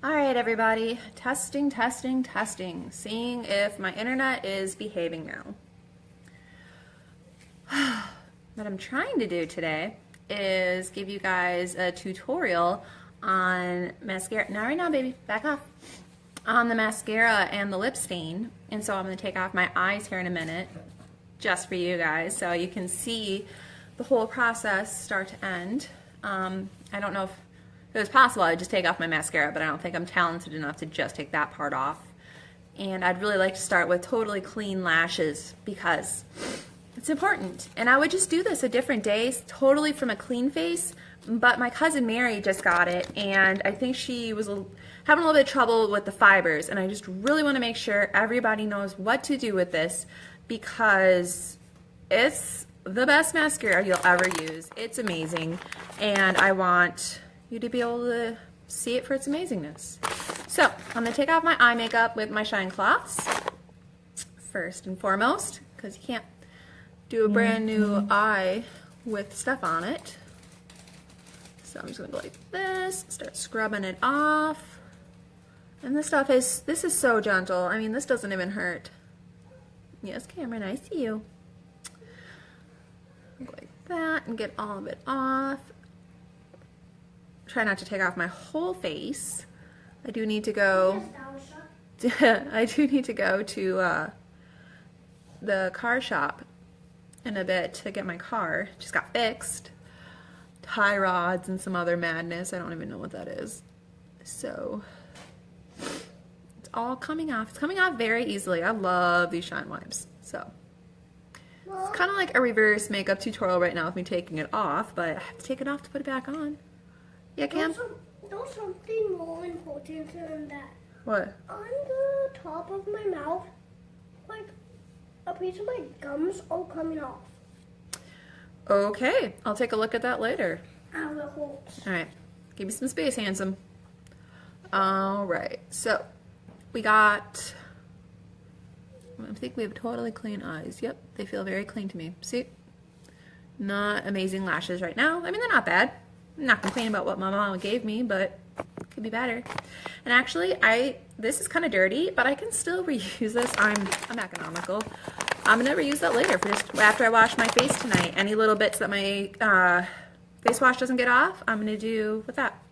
All right, everybody, testing, seeing if my internet is behaving now. What I'm trying to do today is give you guys a tutorial on mascara. Not right now, baby, back off. On the mascara and the lip stain. And so I'm going to take off my eyes here in a minute just for you guys so you can see the whole process start to end. I don't know if it was possible I'd just take off my mascara, but I don't think I'm talented enough to just take that part off. And I'd really like to start with totally clean lashes because it's important. And I would just do this a different day, totally from a clean face, but my cousin Mary just got it, and I think she was having a little bit of trouble with the fibers, and I just really want to make sure everybody knows what to do with this because it's the best mascara you'll ever use. It's amazing, and I want you to be able to see it for its amazingness. So I'm going to take off my eye makeup with my Shine Cloths first and foremost because you can't do a brand new eye with stuff on it. So I'm just going to go like this, start scrubbing it off. And this is so gentle. I mean, this doesn't even hurt. Yes, Cameron, I see you. Go like that and get all of it off. Try not to take off my whole face. I do need to go. I do need to go to the car shop in a bit to get my car. Just got fixed. Tie rods and some other madness. I don't even know what that is. So it's all coming off. It's coming off very easily. I love these Shine wipes. So it's kind of like a reverse makeup tutorial right now with me taking it off, but I have to take it off to put it back on. Yeah, Cam? There's something more important than that. What? On the top of my mouth, like a piece of my gums all coming off. Okay, I'll take a look at that later. All right, give me some space, handsome. All right, so we got, I think we have totally clean eyes. Yep, they feel very clean to me. See? Not amazing lashes right now. I mean, they're not bad. I'm not complaining about what my mama gave me, but it could be better. And actually, this is kind of dirty, but I can still reuse this. I'm economical. I'm gonna reuse that later for just after I wash my face tonight. Any little bits that my face wash doesn't get off, I'm gonna do with that.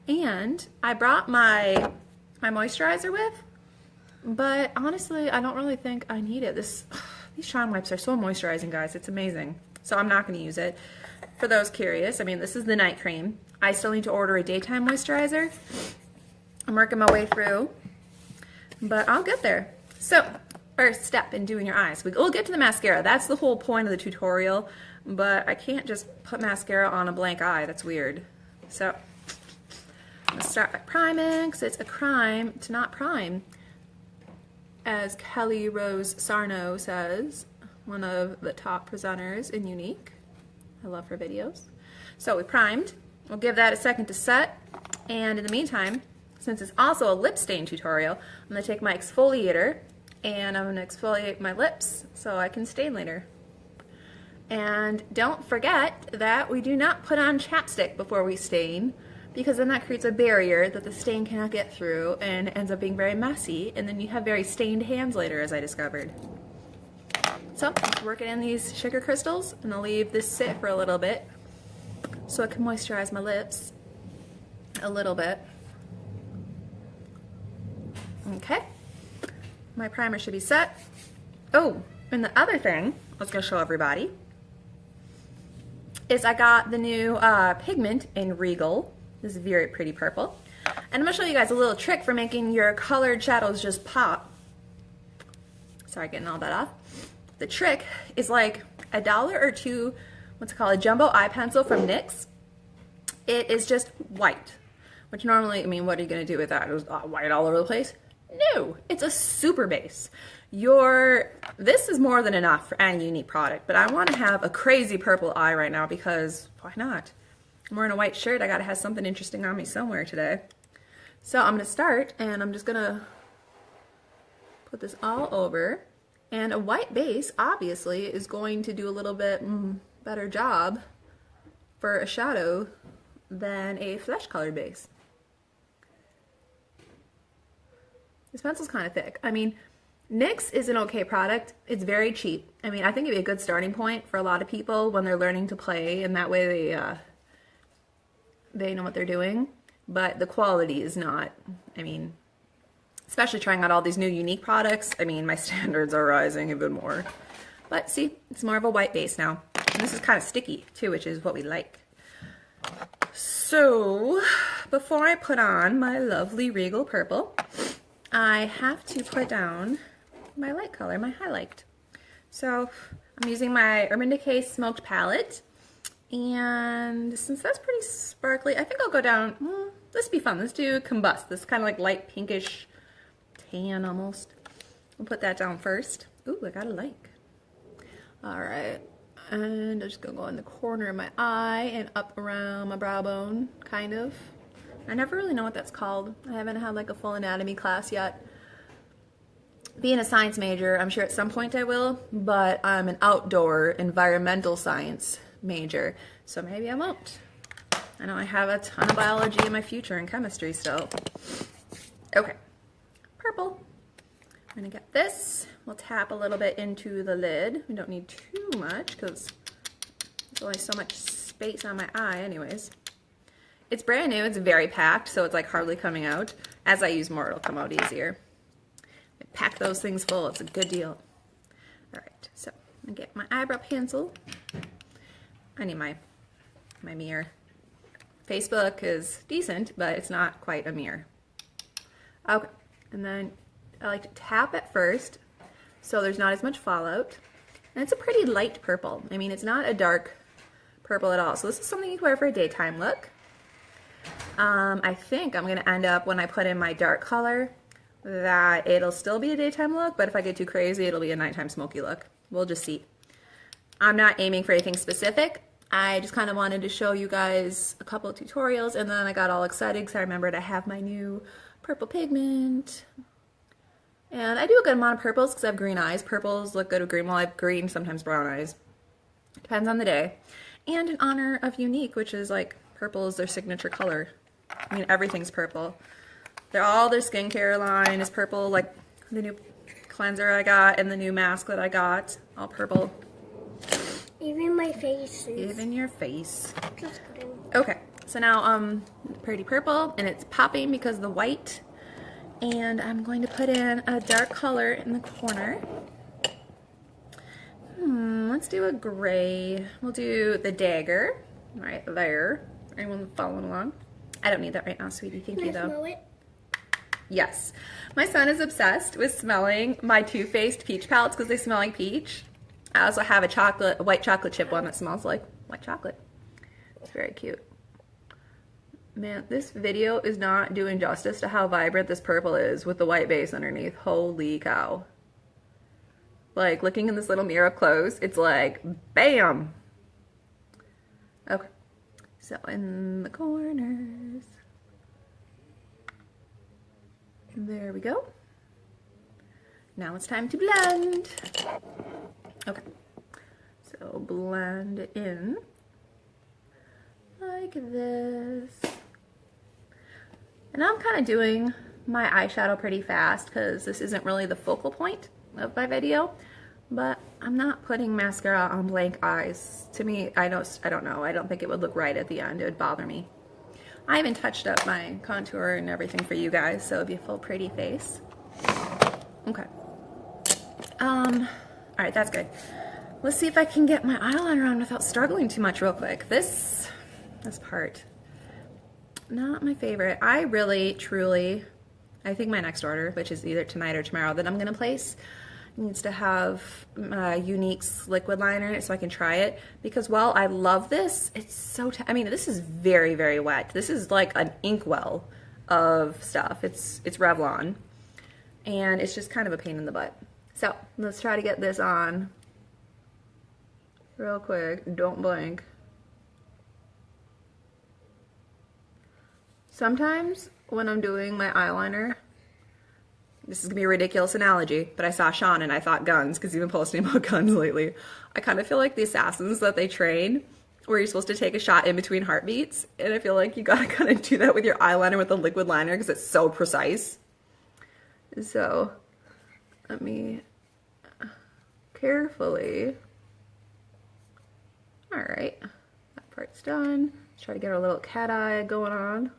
And I brought my moisturizer with, but honestly, I don't really think I need it. These Shine wipes are so moisturizing, guys. It's amazing. So I'm not gonna use it. For those curious, I mean, this is the night cream. I still need to order a daytime moisturizer. I'm working my way through, but I'll get there. So, first step in doing your eyes. We'll get to the mascara. That's the whole point of the tutorial, but I can't just put mascara on a blank eye. That's weird. So, I'm gonna start by priming, because it's a crime to not prime. As Kelly Rose Sarno says, one of the top presenters in Unique. I love her videos. So we primed. We'll give that a second to set. And in the meantime, since it's also a lip stain tutorial, I'm going to take my exfoliator and I'm going to exfoliate my lips so I can stain later. And don't forget that we do not put on chapstick before we stain because then that creates a barrier that the stain cannot get through and ends up being very messy, and then you have very stained hands later, as I discovered. So, I'm working in these sugar crystals, and I'll leave this sit for a little bit so I can moisturize my lips a little bit. Okay, my primer should be set. Oh, and the other thing I was going to show everybody is I got the new pigment in Regal. This is very pretty purple. And I'm going to show you guys a little trick for making your colored shadows just pop. Sorry, getting all that off. The trick is like $1 or $2, what's it called, a jumbo eye pencil from NYX. It is just white, which normally, I mean, what are you going to do with that? It was white all over the place? No, it's a super base. This is more than enough for any Unique product, but I want to have a crazy purple eye right now because why not? I'm wearing a white shirt. I got to have something interesting on me somewhere today. So I'm going to start, and I'm just going to put this all over. And a white base, obviously, is going to do a little bit better job for a shadow than a flesh colored base. This pencil's kind of thick. I mean, NYX is an okay product. It's very cheap. I mean, I think it'd be a good starting point for a lot of people when they're learning to play, and that way they know what they're doing. But the quality is not, I mean, especially trying out all these new unique products, I mean, my standards are rising even more. But see, it's more of a white base now. And this is kind of sticky too, which is what we like. So, before I put on my lovely Regal Purple, I have to put down my light color, my highlight. So I'm using my Urban Decay Smoked Palette, and since that's pretty sparkly, I think I'll go down, this be fun, let's do Combust, this kind of like light pinkish tan almost. We'll put that down first. Ooh, I got a like. Alright, and I'm just gonna go in the corner of my eye and up around my brow bone, kind of. I never really know what that's called. I haven't had like a full anatomy class yet. Being a science major, I'm sure at some point I will, but I'm an outdoor environmental science major, so maybe I won't. I know I have a ton of biology in my future and chemistry still. Okay, purple. I'm gonna get this. We'll tap a little bit into the lid. We don't need too much because there's only so much space on my eye anyways. It's brand new, it's very packed, so it's like hardly coming out. As I use more, it'll come out easier. Pack those things full, it's a good deal. Alright, so I'm gonna get my eyebrow pencil. I need my mirror. Facebook is decent, but it's not quite a mirror. Okay, and then I like to tap at first so there's not as much fallout. And it's a pretty light purple. I mean, it's not a dark purple at all. So this is something you can wear for a daytime look. I think I'm going to end up, when I put in my dark color, that it'll still be a daytime look, but if I get too crazy, it'll be a nighttime smoky look. We'll just see. I'm not aiming for anything specific. I just kind of wanted to show you guys a couple of tutorials, and then I got all excited because I remembered I have my new purple pigment. And I do a good amount of purples because I have green eyes. Purples look good with green. Well, I have green, sometimes brown eyes. Depends on the day. And in honor of Unique, which is like, purple is their signature color. I mean, everything's purple. All their skincare line is purple, like the new cleanser I got and the new mask that I got, all purple. Even my face is... Even your face. Just kidding. Okay, so now pretty purple, and it's popping because of the white. And I'm going to put in a dark color in the corner. Let's do a gray. We'll do the dagger right there. Anyone following along? I don't need that right now, sweetie. Thank you, though. Can I smell it? Yes. My son is obsessed with smelling my Too Faced peach palettes because they smell like peach. I also have a white chocolate chip one that smells like white chocolate. It's very cute. Man, this video is not doing justice to how vibrant this purple is with the white base underneath. Holy cow. Like, looking in this little mirror up close, it's like, bam! Okay. So, in the corners. There we go. Now it's time to blend. Okay. So, blend it in like this. And I'm kind of doing my eyeshadow pretty fast because this isn't really the focal point of my video, but I'm not putting mascara on blank eyes. To me, I don't know. I don't think it would look right at the end. It would bother me. I even touched up my contour and everything for you guys, so it'd be a full pretty face. Okay. Alright, that's good. Let's see if I can get my eyeliner on without struggling too much real quick. This part, not my favorite. I really, truly, I think my next order, which is either tonight or tomorrow that I'm going to place, needs to have Unique's liquid liner in it so I can try it. Because while I love this, it's so, I mean, this is very, very wet. This is like an inkwell of stuff. It's Revlon. And it's just kind of a pain in the butt. So, let's try to get this on real quick. Don't blink. Sometimes when I'm doing my eyeliner, this is going to be a ridiculous analogy, but I saw Sean and I thought guns, because he's been posting about guns lately. I kind of feel like the assassins that they train, where you're supposed to take a shot in between heartbeats, and I feel like you got to kind of do that with your eyeliner with the liquid liner, because it's so precise. So let me carefully. All right, that part's done. Let's try to get our little cat eye going on.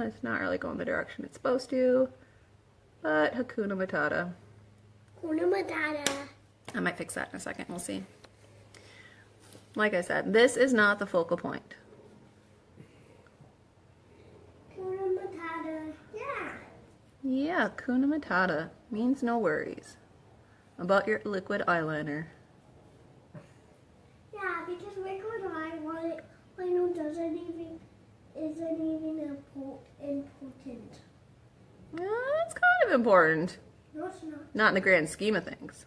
It's not really going the direction it's supposed to, but Hakuna Matata. Hakuna Matata. I might fix that in a second, we'll see. Like I said, this is not the focal point. Hakuna Matata. Yeah. Yeah, Hakuna Matata means no worries about your liquid eyeliner. Yeah, because liquid eyeliner isn't even important. It's kind of important. No, it's not. Not in the grand scheme of things.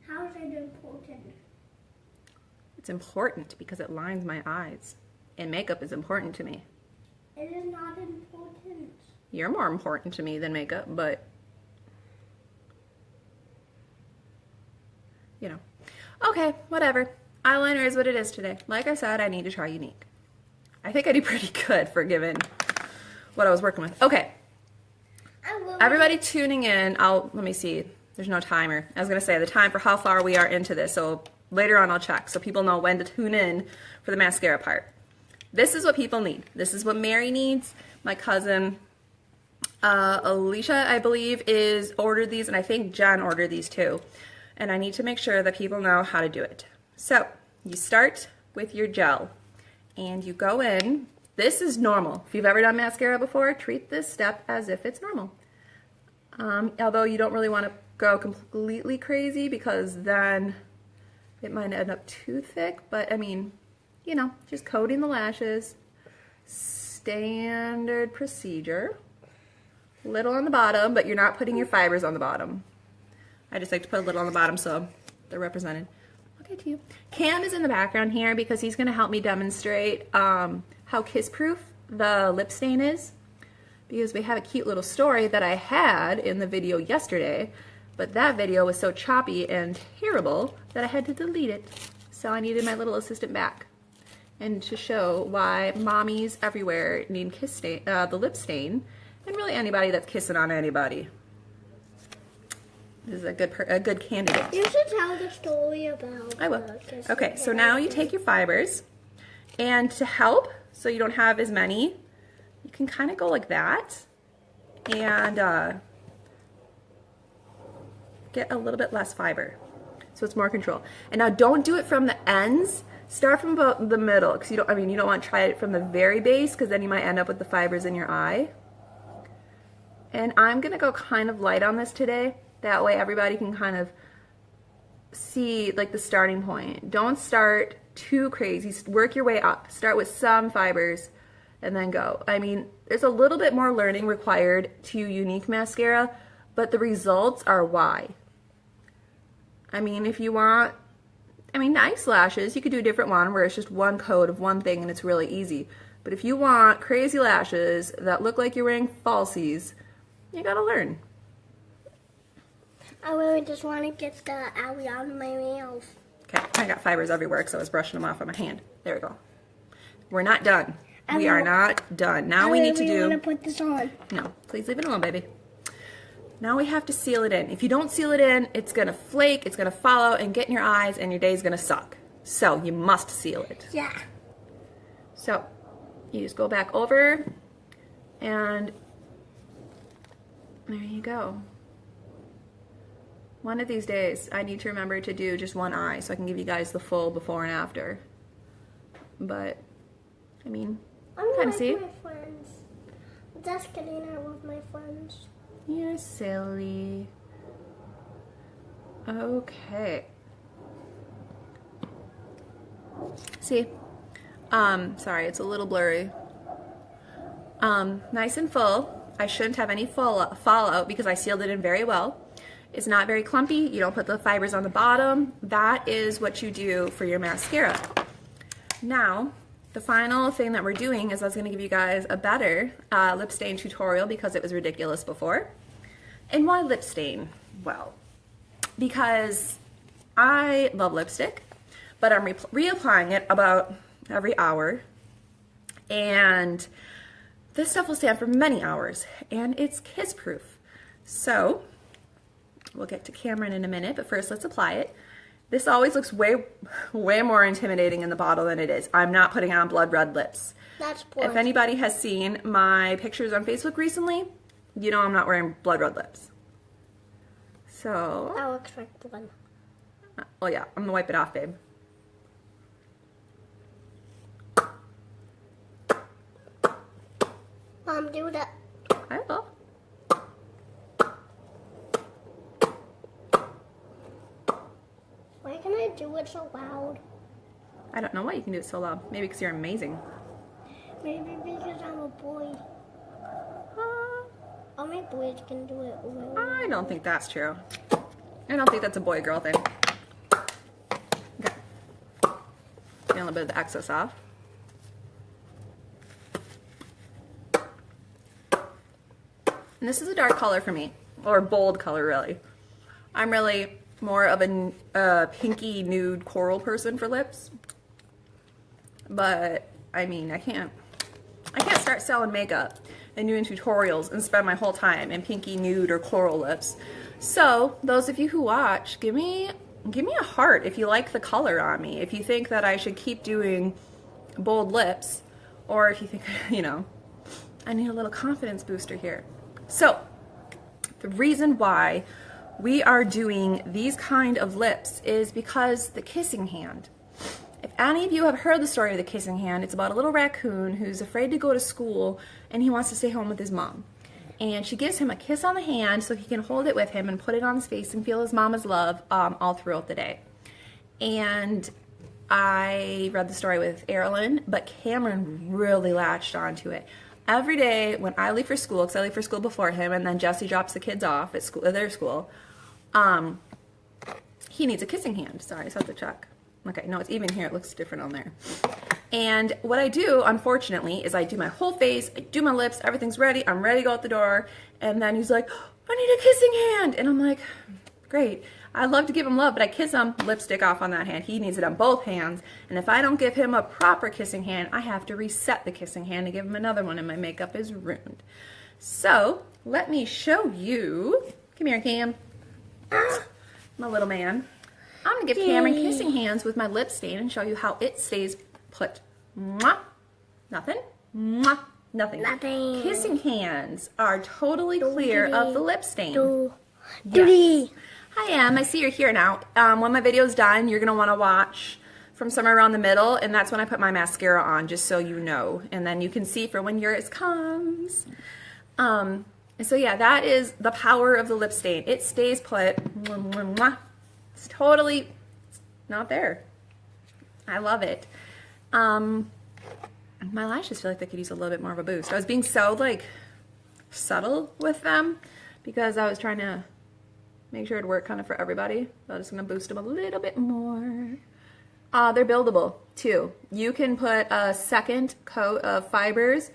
How is it important? It's important because it lines my eyes. And makeup is important to me. It is not important. You're more important to me than makeup, but you know. Okay, whatever. Eyeliner is what it is today. Like I said, I need to try Unique. I think I did pretty good for given what I was working with. Okay. Everybody tuning in, let me see. There's no timer. I was going to say the time for how far we are into this, so later on I'll check so people know when to tune in for the mascara part. This is what people need. This is what Mary needs. My cousin Alicia, I believe, ordered these, and I think Jen ordered these too. And I need to make sure that people know how to do it. So you start with your gel and you go in. This is normal. If you've ever done mascara before, treat this step as if it's normal. Although you don't really want to go completely crazy because then it might end up too thick. But I mean, you know, just coating the lashes. Standard procedure. Little on the bottom, but you're not putting your fibers on the bottom. I just like to put a little on the bottom so they're represented. Okay, to you. Cam is in the background here because he's going to help me demonstrate how kiss-proof the lip stain is. Because we have a cute little story that I had in the video yesterday, but that video was so choppy and terrible that I had to delete it. So I needed my little assistant back. And to show why mommies everywhere need the lip stain, and really anybody that's kissing on anybody. This is a good candidate. You should tell the story about. I will. Okay, so now you take your fibers, and to help, so you don't have as many, you can kind of go like that, and get a little bit less fiber, so it's more control. And now don't do it from the ends. Start from about the middle, because you don't want to try it from the very base, because then you might end up with the fibers in your eye. And I'm gonna go kind of light on this today. That way everybody can kind of see like the starting point. Don't start too crazy. Work your way up. Start with some fibers and then go. I mean, there's a little bit more learning required to Unique mascara, but the results are why. I mean, if you want, nice lashes, you could do a different one where it's just one coat of one thing and it's really easy. But if you want crazy lashes that look like you're wearing falsies, you gotta learn. I really just want to get the owie out of my mouth. Okay, I got fibers everywhere because I was brushing them off on my hand. There we go. We're not done. We are not done. Now we need to do... I want to put this on. No, please leave it alone, baby. Now we have to seal it in. If you don't seal it in, it's going to flake, it's going to fall out and get in your eyes, and your day's going to suck. So you must seal it. Yeah. So you just go back over, and there you go. One of these days, I need to remember to do just one eye so I can give you guys the full before and after. But, I mean, kind of see. My friends. Just kidding, I love my friends. You're silly. Okay. See? Sorry, it's a little blurry. Nice and full. I shouldn't have any fallout because I sealed it in very well. It's not very clumpy. You don't put the fibers on the bottom. That is what you do for your mascara. Now, the final thing that we're doing is I was going to give you guys a better lip stain tutorial because it was ridiculous before. And why lip stain? Well, because I love lipstick, but I'm reapplying it about every hour. And this stuff will stand for many hours, and it's kiss proof. So we'll get to Cameron in a minute, but first let's apply it. This always looks way more intimidating in the bottle than it is. I'm not putting on blood red lips. That's blood. If anybody has seen my pictures on Facebook recently, you know I'm not wearing blood red lips. So, That looks like blood. oh yeah, I'm gonna wipe it off, babe. Mom, do that. I will. Why can I do it so loud? I don't know why you can do it so loud. Maybe because you're amazing. Maybe because I'm a boy. Only boys can do it really. I don't think that's true. I don't think that's a boy-girl thing. Okay. Get a little bit of the excess off. And this is a dark color for me, or bold color really. I'm really more of a pinky nude coral person for lips. But I mean, I can't start selling makeup and doing tutorials and spend my whole time in pinky nude or coral lips. So those of you who watch, give me a heart if you like the color on me. If you think that I should keep doing bold lips, or if you think, you know, I need a little confidence booster here. So the reason why we are doing these kind of lips is because the kissing hand. If any of you have heard the story of the kissing hand, it's about a little raccoon who's afraid to go to school and he wants to stay home with his mom. And she gives him a kiss on the hand so he can hold it with him and put it on his face and feel his mama's love all throughout the day. And I read the story with Erilyn, but Cameron really latched onto it. Every day when I leave for school, because I leave for school before him, and then Jesse drops the kids off at school, at their school, he needs a kissing hand. Sorry, I just have to check. Okay, no, it's even here. It looks different on there. And what I do, unfortunately, is I do my whole face, I do my lips, everything's ready, I'm ready to go out the door, and then he's like, I need a kissing hand. And I'm like, great. I love to give him love, but I kiss him, lipstick off on that hand. He needs it on both hands. And if I don't give him a proper kissing hand, I have to reset the kissing hand and give him another one, and my makeup is ruined. So, let me show you. Come here, Cam. My little man. I'm going to give Cameron kissing hands with my lip stain and show you how it stays put. Mwah. Nothing. Mwah. Nothing. Nothing. Kissing hands are totally clear of the lip stain. Yes. Hi, Em. I see you're here now. When my video's done, you're going to want to watch from somewhere around the middle, and that's when I put my mascara on, just so you know. And then you can see for when yours comes. So yeah, that is the power of the lip stain. It stays put. Mwah, mwah, mwah. It's totally not there. I love it. My lashes feel like they could use a little bit more of a boost. I was being so like subtle with them because I was trying to make sure it'd work kind of for everybody. So I'm just gonna boost them a little bit more. They're buildable too. You can put a second coat of fibers,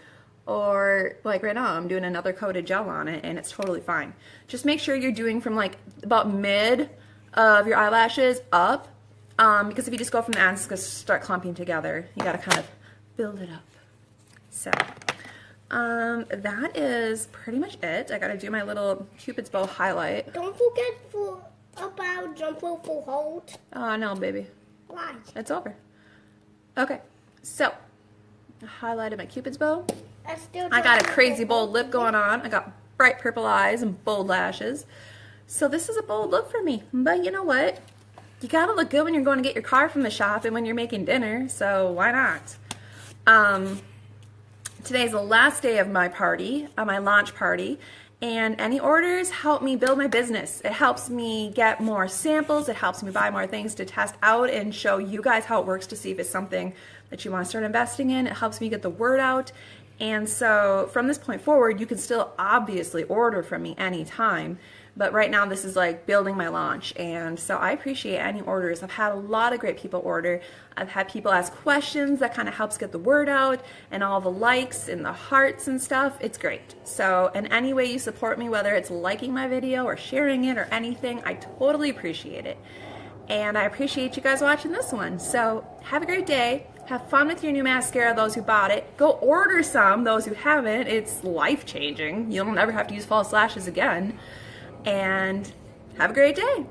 or like right now I'm doing another coat of gel on it and it's totally fine. Just make sure you're doing from like about mid of your eyelashes up, because if you just go from the ends, it's going to start clumping together. You got to kind of build it up. So that is pretty much it. I got to do my little Cupid's bow highlight. Don't forget about jump rope for hold. Oh no, baby. Why? It's over. Okay, so I highlighted my Cupid's bow. I got a crazy bold lip going on. I got bright purple eyes and bold lashes. So this is a bold look for me, but you know what? You gotta look good when you're going to get your car from the shop and when you're making dinner, so why not? Today's the last day of my party, my launch party, and any orders help me build my business. It helps me get more samples, it helps me buy more things to test out and show you guys how it works to see if it's something that you want to start investing in. It helps me get the word out. And so from this point forward, you can still obviously order from me anytime. But right now this is like building my launch, and so I appreciate any orders. I've had a lot of great people order. I've had people ask questions that kind of helps get the word out, and all the likes and the hearts and stuff. It's great. So in any way you support me, whether it's liking my video or sharing it or anything, I totally appreciate it. And I appreciate you guys watching this one. So have a great day. Have fun with your new mascara, those who bought it. Go order some, those who haven't. It's life-changing. You'll never have to use false lashes again. And have a great day.